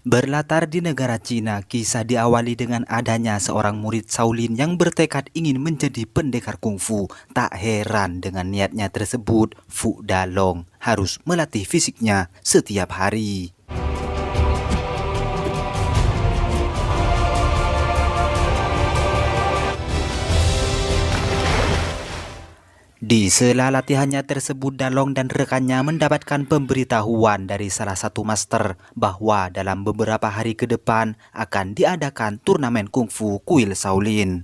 Berlatar di negara Cina, kisah diawali dengan adanya seorang murid Shaolin yang bertekad ingin menjadi pendekar kungfu. Tak heran dengan niatnya tersebut, Fu Dalong harus melatih fisiknya setiap hari. Di sela latihannya tersebut, Dalong dan rekannya mendapatkan pemberitahuan dari salah satu master bahwa dalam beberapa hari ke depan akan diadakan turnamen kungfu kuil Shaolin.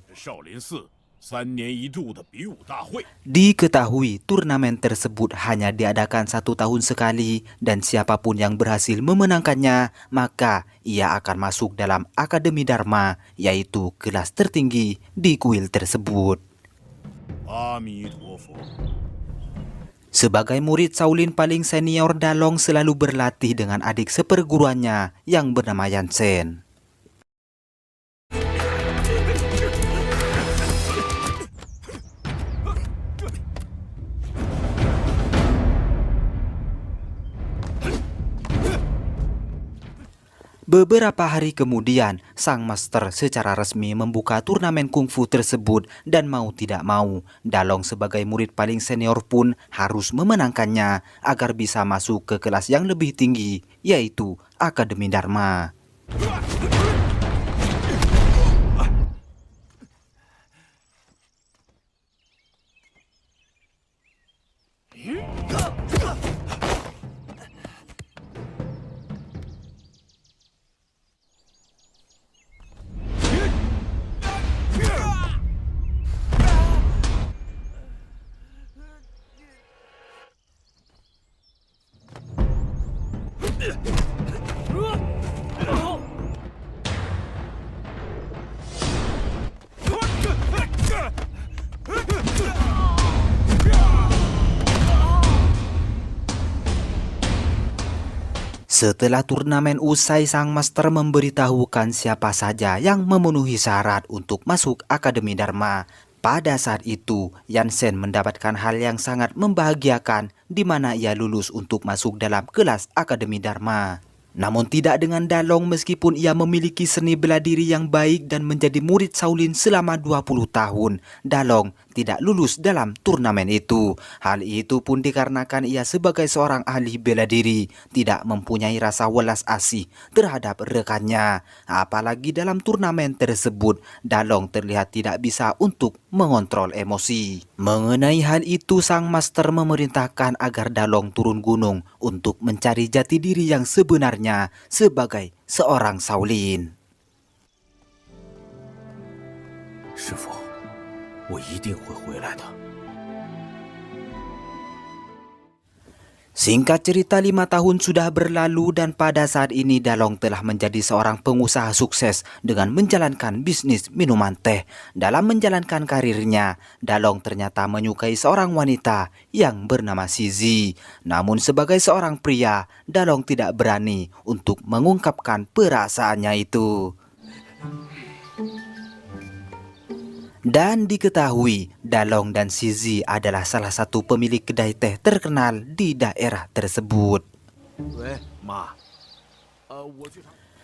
Diketahui turnamen tersebut hanya diadakan 1 tahun sekali dan siapapun yang berhasil memenangkannya maka ia akan masuk dalam Akademi Dharma, yaitu kelas tertinggi di kuil tersebut. Sebagai murid Shaolin paling senior, Dalong selalu berlatih dengan adik seperguruannya yang bernama Yansen. Beberapa hari kemudian, sang master secara resmi membuka turnamen kungfu tersebut dan mau tidak mau, Dalong sebagai murid paling senior pun harus memenangkannya agar bisa masuk ke kelas yang lebih tinggi, yaitu Akademi Dharma. Setelah turnamen usai, sang master memberitahukan siapa saja yang memenuhi syarat untuk masuk Akademi Dharma. Pada saat itu, Yansen mendapatkan hal yang sangat membahagiakan di mana ia lulus untuk masuk dalam kelas Akademi Dharma. Namun tidak dengan Dalong, meskipun ia memiliki seni bela diri yang baik dan menjadi murid Shaolin selama 20 tahun. Dalong tidak lulus dalam turnamen itu. Hal itu pun dikarenakan ia sebagai seorang ahli bela diri tidak mempunyai rasa welas asih terhadap rekannya. Apalagi dalam turnamen tersebut, Dalong terlihat tidak bisa untuk mengontrol emosi. Mengenai hal itu, sang master memerintahkan agar Dalong turun gunung untuk mencari jati diri yang sebenarnya sebagai seorang Shaolin. 师父，我一定会回来的。 Singkat cerita, 5 tahun sudah berlalu dan pada saat ini Dalong telah menjadi seorang pengusaha sukses dengan menjalankan bisnis minuman teh. Dalam menjalankan karirnya, Dalong ternyata menyukai seorang wanita yang bernama Sizi. Namun sebagai seorang pria, Dalong tidak berani untuk mengungkapkan perasaannya itu. Dan diketahui, Dalong dan Sizi adalah salah satu pemilik kedai teh terkenal di daerah tersebut.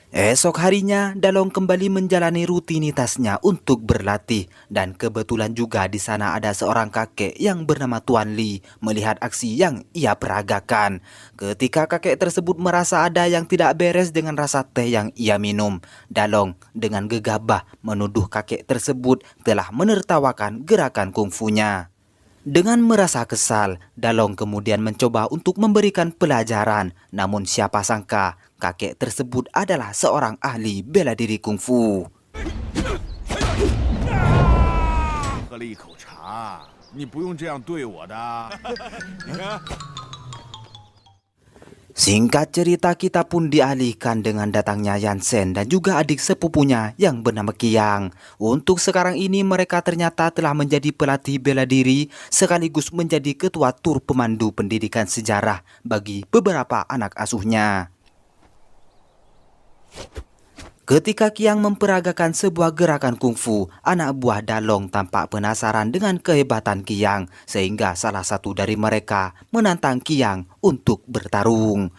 Esok harinya, Dalong kembali menjalani rutinitasnya untuk berlatih. Dan kebetulan juga di sana ada seorang kakek yang bernama Tuan Li melihat aksi yang ia peragakan. Ketika kakek tersebut merasa ada yang tidak beres dengan rasa teh yang ia minum, Dalong dengan gegabah menuduh kakek tersebut telah menertawakan gerakan kungfunya. Dengan merasa kesal, Dalong kemudian mencoba untuk memberikan pelajaran. Namun siapa sangka kakek tersebut adalah seorang ahli bela diri kungfu. Singkat cerita, kita pun dialihkan dengan datangnya Yansen dan juga adik sepupunya yang bernama Qiang. Untuk sekarang ini mereka ternyata telah menjadi pelatih bela diri sekaligus menjadi ketua tur pemandu pendidikan sejarah bagi beberapa anak asuhnya. Ketika Qiang memperagakan sebuah gerakan kungfu, anak buah Dalong tampak penasaran dengan kehebatan Qiang, sehingga salah satu dari mereka menantang Qiang untuk bertarung.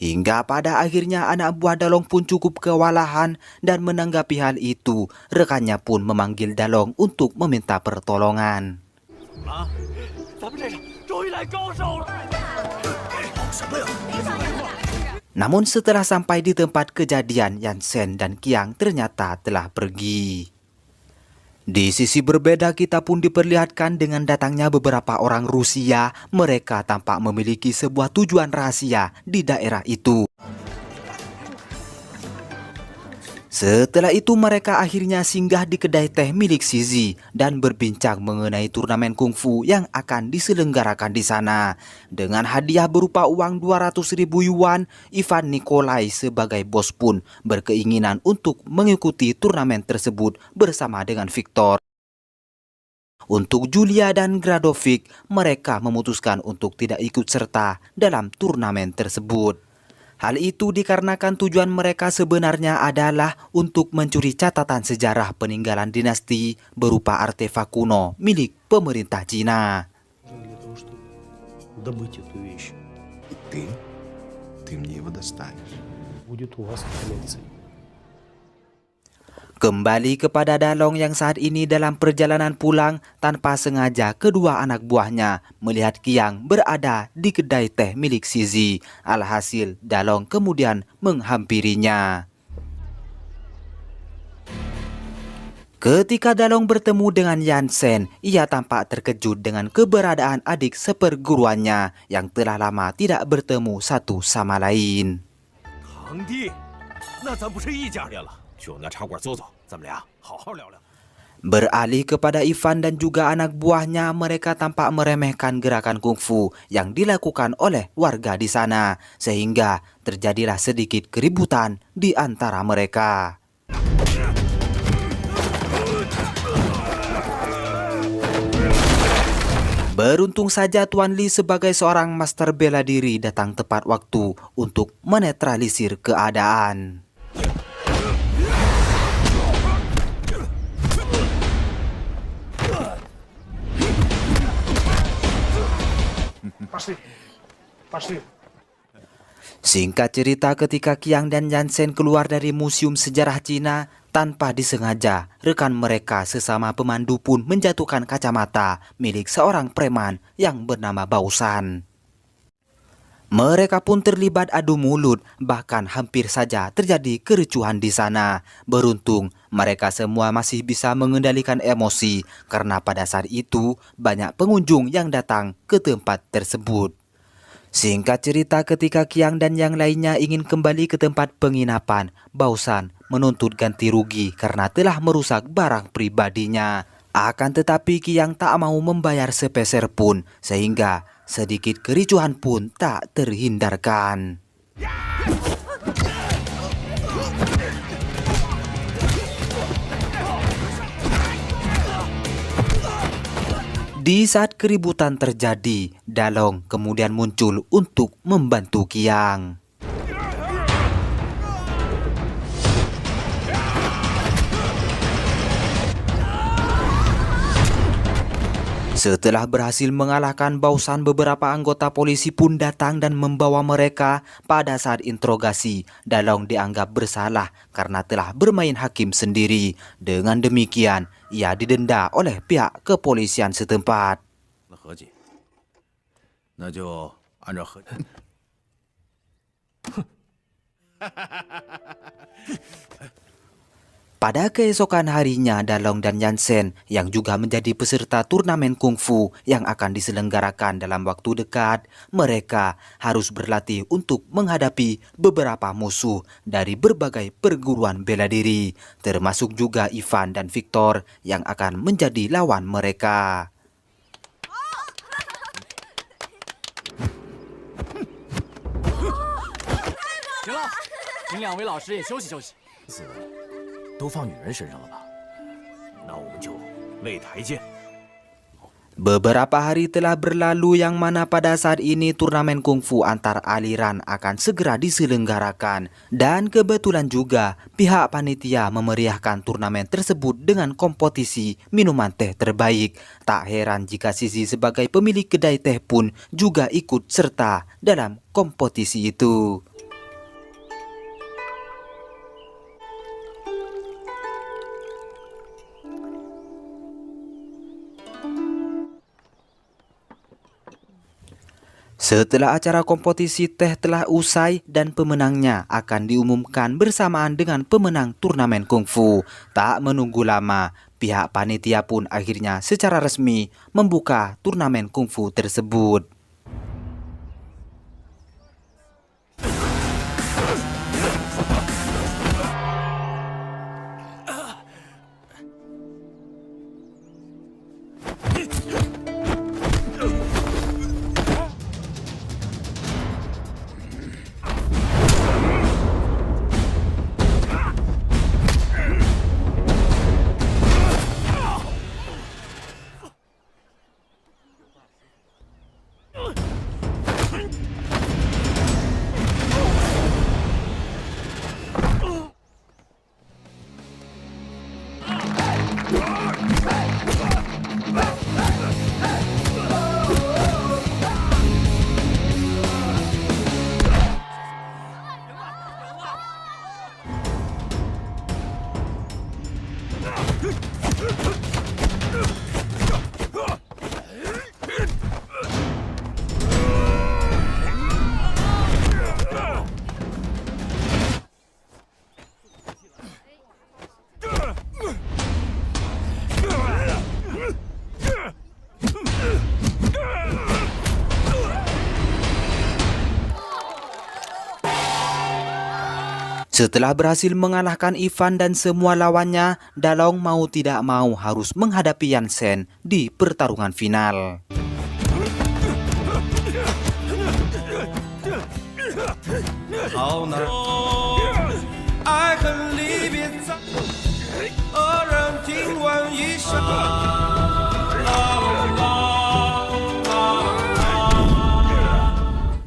Hingga pada akhirnya anak buah Dalong pun cukup kewalahan, dan menanggapi hal itu, rekannya pun memanggil Dalong untuk meminta pertolongan. Namun setelah sampai di tempat kejadian, Yansen dan Qiang ternyata telah pergi. Di sisi berbeda, kita pun diperlihatkan dengan datangnya beberapa orang Rusia. Mereka tampak memiliki sebuah tujuan rahasia di daerah itu. Setelah itu mereka akhirnya singgah di kedai teh milik Zizi dan berbincang mengenai turnamen kungfu yang akan diselenggarakan di sana. Dengan hadiah berupa uang 200.000 yuan, Ivan Nikolai sebagai bos pun berkeinginan untuk mengikuti turnamen tersebut bersama dengan Victor. Untuk Julia dan Gradovic, mereka memutuskan untuk tidak ikut serta dalam turnamen tersebut. Hal itu dikarenakan tujuan mereka sebenarnya adalah untuk mencuri catatan sejarah peninggalan dinasti berupa artefak kuno milik pemerintah Cina. Kembali kepada Dalong yang saat ini dalam perjalanan pulang, tanpa sengaja kedua anak buahnya melihat Qiang berada di kedai teh milik Zizi. Alhasil Dalong kemudian menghampirinya. Ketika Dalong bertemu dengan Yansen, ia tampak terkejut dengan keberadaan adik seperguruannya yang telah lama tidak bertemu satu sama lain. Beralih kepada Ivan dan juga anak buahnya, mereka tampak meremehkan gerakan kungfu yang dilakukan oleh warga di sana, sehingga terjadilah sedikit keributan di antara mereka. Beruntung saja Tuan Li sebagai seorang master bela diri datang tepat waktu untuk menetralisir keadaan. Singkat cerita, ketika Qiang dan Yansen keluar dari Museum Sejarah Cina, tanpa disengaja, rekan mereka sesama pemandu pun menjatuhkan kacamata milik seorang preman yang bernama Baosan. Mereka pun terlibat adu mulut, bahkan hampir saja terjadi kericuhan di sana. Beruntung, mereka semua masih bisa mengendalikan emosi karena pada saat itu banyak pengunjung yang datang ke tempat tersebut. Singkat cerita, ketika Qiang dan yang lainnya ingin kembali ke tempat penginapan, Baosan menuntut ganti rugi karena telah merusak barang pribadinya. Akan tetapi Qiang tak mau membayar sepeser pun, sehingga sedikit kericuhan pun tak terhindarkan. Di saat keributan terjadi, Dalong kemudian muncul untuk membantu Qiang. Setelah berhasil mengalahkan Baosan, beberapa anggota polisi pun datang dan membawa mereka. Pada saat interogasi, Dalong dianggap bersalah karena telah bermain hakim sendiri. Dengan demikian, ia didenda oleh pihak kepolisian setempat. Pada keesokan harinya, Dalong dan Yansen yang juga menjadi peserta turnamen kungfu yang akan diselenggarakan dalam waktu dekat, mereka harus berlatih untuk menghadapi beberapa musuh dari berbagai perguruan bela diri, termasuk juga Ivan dan Victor yang akan menjadi lawan mereka. 行了，请两位老师也休息休息。子都放女人身上了吧？那我们就擂台见。 Beberapa hari telah berlalu yang mana pada saat ini turnamen kungfu antar aliran akan segera diselenggarakan. Dan kebetulan juga pihak panitia memeriahkan turnamen tersebut dengan kompetisi minuman teh terbaik. Tak heran jika Sisi sebagai pemilik kedai teh pun juga ikut serta dalam kompetisi itu. Setelah acara kompetisi teh telah usai dan pemenangnya akan diumumkan bersamaan dengan pemenang turnamen kungfu. Tak menunggu lama, pihak panitia pun akhirnya secara resmi membuka turnamen kungfu tersebut. Setelah berhasil mengalahkan Ivan dan semua lawannya, Dalong mau tidak mau harus menghadapi Yansen di pertarungan final.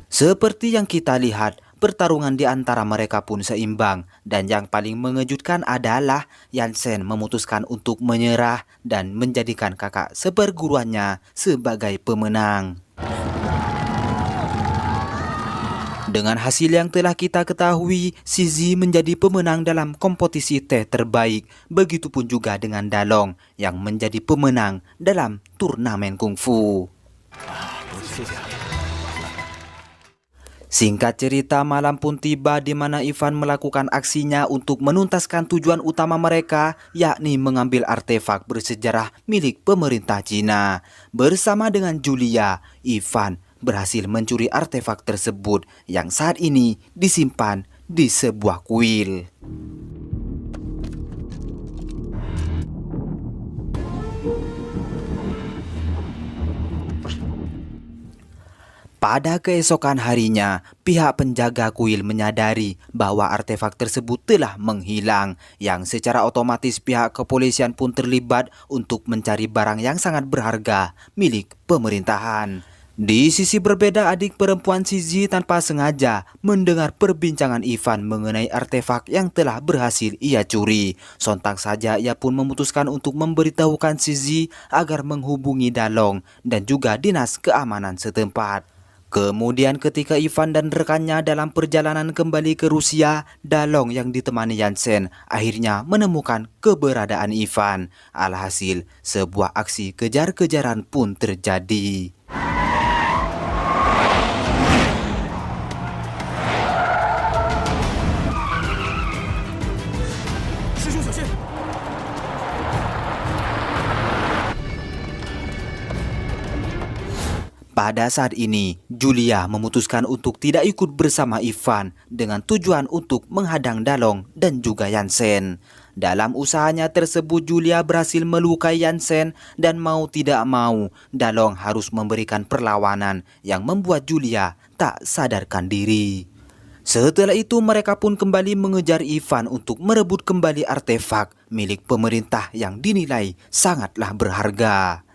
Seperti yang kita lihat, pertarungan di antara mereka pun seimbang, dan yang paling mengejutkan adalah Yansen memutuskan untuk menyerah dan menjadikan kakak seperguruannya sebagai pemenang. Dengan hasil yang telah kita ketahui, Sisi menjadi pemenang dalam kompetisi teh terbaik. Begitupun juga dengan Dalong yang menjadi pemenang dalam turnamen kungfu. Singkat cerita, malam pun tiba di mana Ivan melakukan aksinya untuk menuntaskan tujuan utama mereka, yakni mengambil artefak bersejarah milik pemerintah Cina. Bersama dengan Julia, Ivan berhasil mencuri artefak tersebut yang saat ini disimpan di sebuah kuil. Pada keesokan harinya, pihak penjaga kuil menyadari bahwa artefak tersebut telah menghilang, yang secara otomatis pihak kepolisian pun terlibat untuk mencari barang yang sangat berharga milik pemerintahan. Di sisi berbeda, adik perempuan Sisi tanpa sengaja mendengar perbincangan Ivan mengenai artefak yang telah berhasil ia curi. Sontak saja ia pun memutuskan untuk memberitahukan Sisi agar menghubungi Dalong dan juga dinas keamanan setempat. Kemudian ketika Ivan dan rekannya dalam perjalanan kembali ke Rusia, Dalong yang ditemani Yansen akhirnya menemukan keberadaan Ivan. Alhasil, sebuah aksi kejar-kejaran pun terjadi. Pada saat ini, Julia memutuskan untuk tidak ikut bersama Ivan dengan tujuan untuk menghadang Dalong dan juga Yansen. Dalam usahanya tersebut, Julia berhasil melukai Yansen dan mau tidak mau, Dalong harus memberikan perlawanan yang membuat Julia tak sadarkan diri. Setelah itu mereka pun kembali mengejar Ivan untuk merebut kembali artefak milik pemerintah yang dinilai sangatlah berharga.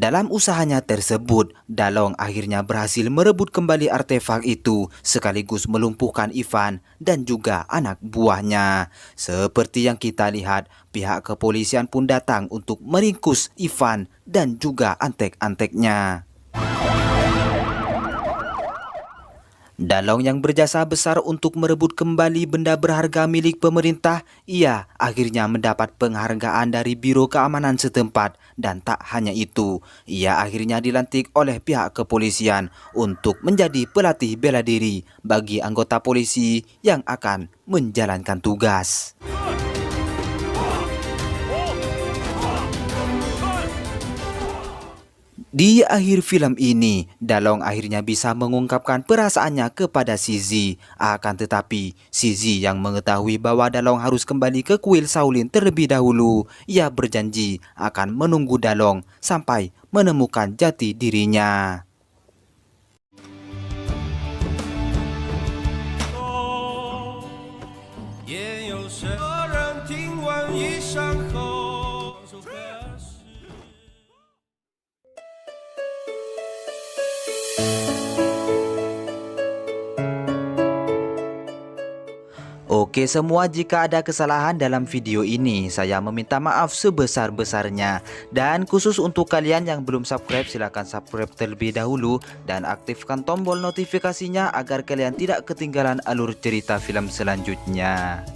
Dalam usahanya tersebut, Dalong akhirnya berhasil merebut kembali artefak itu sekaligus melumpuhkan Ivan dan juga anak buahnya. Seperti yang kita lihat, pihak kepolisian pun datang untuk meringkus Ivan dan juga antek-anteknya. Dalong yang berjasa besar untuk merebut kembali benda berharga milik pemerintah, ia akhirnya mendapat penghargaan dari Biro Keamanan setempat. Dan tak hanya itu, ia akhirnya dilantik oleh pihak kepolisian untuk menjadi pelatih bela diri bagi anggota polisi yang akan menjalankan tugas. Di akhir film ini, Dalong akhirnya bisa mengungkapkan perasaannya kepada Zizi. Akan tetapi, Zizi yang mengetahui bahwa Dalong harus kembali ke kuil Shaolin terlebih dahulu, ia berjanji akan menunggu Dalong sampai menemukan jati dirinya. Oke semua, jika ada kesalahan dalam video ini, saya meminta maaf sebesar-besarnya. Dan khusus untuk kalian yang belum subscribe, silahkan subscribe terlebih dahulu dan aktifkan tombol notifikasinya agar kalian tidak ketinggalan alur cerita film selanjutnya.